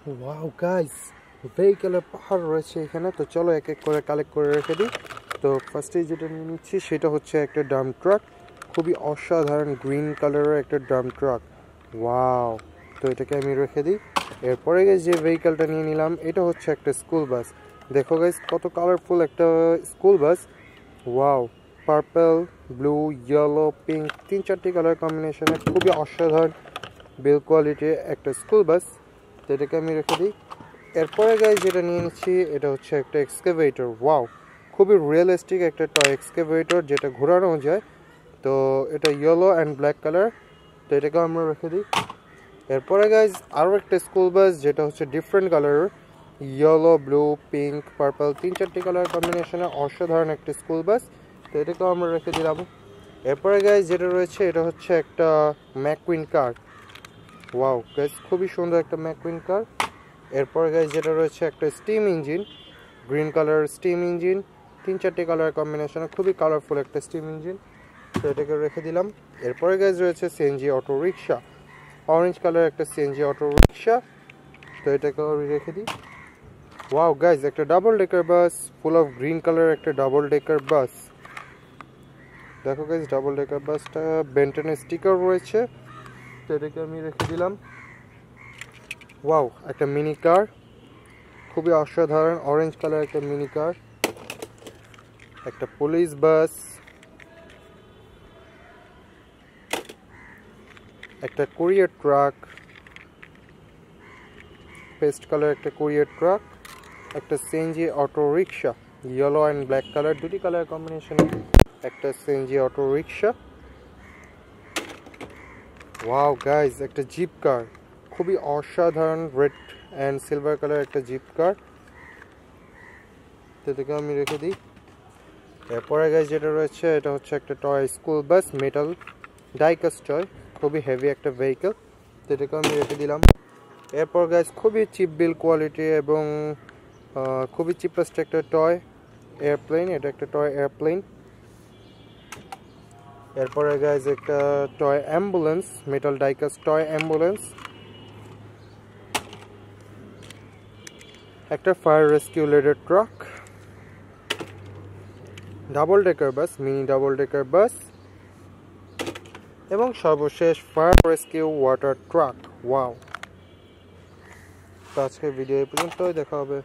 Wow guys, ভেহিকলের পাহাড় রয়েছে এখানে। তো চলো এক এক করে কালেক্ট করে রেখে দিই। তো ফার্স্টেই যেটা নিয়ে নিচ্ছি সেটা হচ্ছে একটা ডাম্প ট্রাক। খুবই অসাধারণ গ্রিন কালারের একটা ডাম্প ট্রাক। ওয়াও, তো এটাকে আমি রেখে দিই। এরপরে গাইস যে ভেহিকলটা নিয়ে নিলাম এটা হচ্ছে একটা স্কুল বাস। দেখো গাইস কত কালারফুল একটা school bus. Wow, purple, blue, yellow, pink, 3-4টি কালার কম্বিনেশনে খুবই অসাধারণ বিল কোয়ালিটির একটা স্কুল বাস। তো এটাকে আমি রেখে দিই। এরপরে গাইস যেটা নিয়ে নিচ্ছি এটা হচ্ছে একটা এক্সকাভেটর। ওয়াও, খুবই রিয়েলিস্টিক একটা টয় এক্সকাভেটর যেটা ঘোরানো যায়। তো এটা ইয়েলো অ্যান্ড ব্ল্যাক কালার। তো এটাকে আমরা রেখে দিই। এরপরে গাইস আরও একটা স্কুল বাস যেটা হচ্ছে ডিফারেন্ট কালারের, ইয়েলো, ব্লু, পিঙ্ক, পার্পল, 3-4টি কালার কম্বিনেশনে অসাধারণ একটা স্কুল বাস। তো এটাকেও আমরা রেখে দিলাম। এরপরে গাইস যেটা রয়েছে এটা হচ্ছে একটা ম্যাকুইন কার। ওয়াও গাইস, খুবই সুন্দর একটা ম্যাকুইন কার। এরপরে গাইস যেটা রয়েছে একটা steam engine, green colour steam engine, 3-4টি কালার কম্বিনেশনে খুবই কালারফুল একটা স্টিম ইঞ্জিন। তো এটাকে রেখে দিলাম। এরপরে গাইস রয়েছে CNG auto rickshaw, orange colour একটা সিএনজি অটো রিক্সা। তো এটাকে রেখে দিই। ওয়াও গাইস, একটা double decker bus, full of green colour একটা ডাবল ডেকার বাস। দেখো গাইস ডাবল ডেকার বাসটা বেন্টনের স্টিকার রয়েছে। তো এটাকে আমি রেখে দিলাম। ওয়াও, একটা মিনি কার, খুবই অসাধারণ অরেঞ্জ কালার একটা মিনি কার। একটা পুলিশ বাস, একটা কুরিয়ার ট্রাক, পেস্ট কালার একটা কুরিয়ার ট্রাক, একটা CNG auto rickshaw, yellow and black colour, দুটি কালার কম্বিনেশনে একটা CNG auto rickshaw. Wow guys, একটা জিপ কার, খুবই অসাধারণ রেড অ্যান্ড সিলভার কালার একটা জিপ কার। এটাকে আমি রেখে দিই। এরপরে গাইজ যেটা রয়েছে এটা হচ্ছে একটা toy school bus, metal diecast toy, খুবই হেভি একটা ভেহিকেল। তো এটাকে আমি রেখে দিলাম। এরপর গাইজ খুবই চিপ বিল কোয়ালিটি এবং খুবই চিপেস্ট একটা টয় এয়ারপ্লেন। এটা একটা টয় এয়ারপ্লেন। এরপরে গাইজ একটা toy ambulance, metal diecast toy ambulance. একটা fire rescue ladder truck, double decker bus, mini double decker bus এবং সর্বশেষ fire rescue water truck. Wow, তো আজকের ভিডিও এই পর্যন্তই, দেখা হবে।